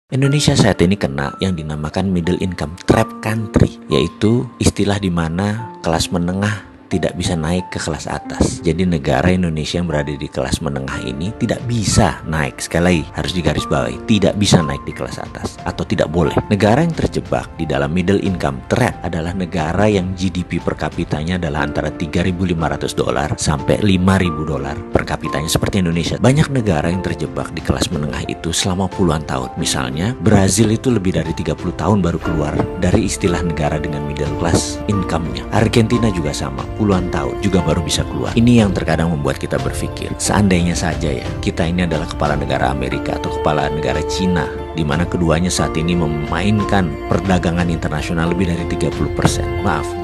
Indonesia saat ini kena yang dinamakan middle income trap country, yaitu istilah di mana kelas menengah tidak bisa naik ke kelas atas. Jadi negara Indonesia yang berada di kelas menengah ini tidak bisa naik. Sekali lagi harus digarisbawahi, tidak bisa naik di kelas atas atau tidak boleh. Negara yang terjebak di dalam middle income trap adalah negara yang GDP per kapitanya adalah antara $3.500 sampai $5.000 per kapitanya seperti Indonesia. Banyak negara yang terjebak di kelas menengah itu selama puluhan tahun. Misalnya Brazil itu lebih dari 30 tahun baru keluar dari istilah negara dengan middle class income-nya. Argentina juga sama, puluhan tahun juga baru bisa keluar. Ini yang terkadang membuat kita berpikir, seandainya saja ya kita ini adalah kepala negara Amerika atau kepala negara Cina, di mana keduanya saat ini memainkan perdagangan internasional lebih dari 30%,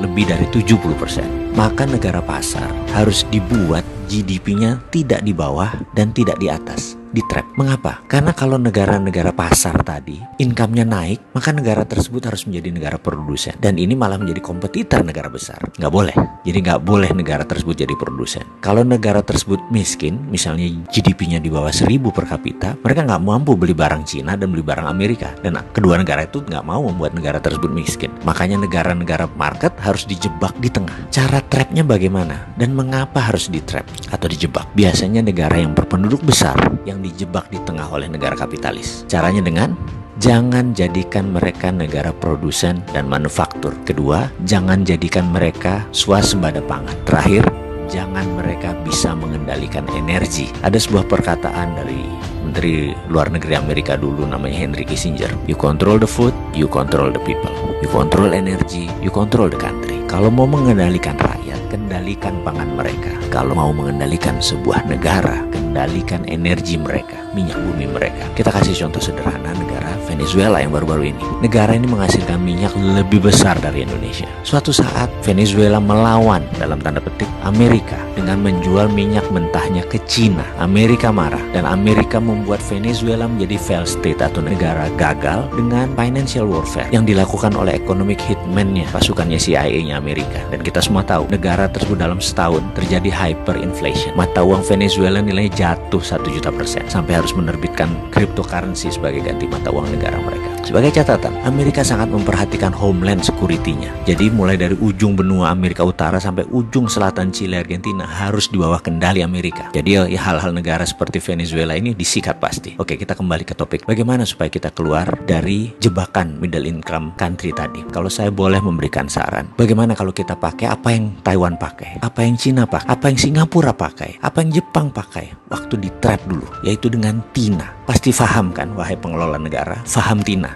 lebih dari 70%. Maka negara pasar harus dibuat GDP-nya tidak di bawah dan tidak di atas, di trap. Mengapa? Karena kalau negara-negara pasar tadi income-nya naik, maka negara tersebut harus menjadi negara produsen, dan ini malah menjadi kompetitor negara besar. Nggak boleh. Jadi nggak boleh negara tersebut jadi produsen. Kalau negara tersebut miskin, misalnya GDP-nya di bawah 1.000 per kapita, mereka nggak mampu beli barang Cina dan beli barang Amerika, dan kedua negara itu nggak mau membuat negara tersebut miskin. Makanya negara-negara market harus dijebak di tengah. Cara trapnya bagaimana dan mengapa harus di trap atau dijebak? Biasanya negara yang berpenduduk besar yang dijebak di tengah oleh negara kapitalis. Caranya dengan jangan jadikan mereka negara produsen dan manufaktur. Kedua, jangan jadikan mereka swasembada pangan. Terakhir, jangan mereka bisa mengendalikan energi. Ada sebuah perkataan dari Menteri Luar Negeri Amerika dulu namanya Henry Kissinger. You control the food, you control the people. You control energy, you control the country. Kalau mau mengendalikan rakyat, kendalikan pangan mereka. Kalau mau mengendalikan sebuah negara, kendalikan energi mereka, minyak bumi mereka. Kita kasih contoh sederhana negara Venezuela yang baru-baru ini. Negara ini menghasilkan minyak lebih besar dari Indonesia. Suatu saat Venezuela melawan dalam tanda petik Amerika dengan menjual minyak mentahnya ke Cina. Amerika marah dan Amerika membuat Venezuela menjadi failed state atau negara gagal dengan financial warfare yang dilakukan oleh economic hitman-nya, pasukannya CIA-nya Amerika. Dan kita semua tahu negara tersebut dalam setahun terjadi hyperinflation. Mata uang Venezuela nilainya jatuh 1.000.000% sampai harus menerbitkan cryptocurrency sebagai ganti mata uang negara mereka. Sebagai catatan, Amerika sangat memperhatikan homeland security-nya. Jadi mulai dari ujung benua Amerika Utara sampai ujung selatan Chile, Argentina harus di bawah kendali Amerika. Jadi ya hal-hal negara seperti Venezuela ini disikat pasti. Oke, kita kembali ke topik. Bagaimana supaya kita keluar dari jebakan middle income country tadi? Kalau saya boleh memberikan saran, bagaimana kalau kita pakai apa yang Taiwan pakai, apa yang Cina pakai, apa yang Singapura pakai, apa yang Jepang pakai waktu di trap dulu, yaitu dengan TINA. Pasti paham kan, wahai pengelola negara, paham TINA.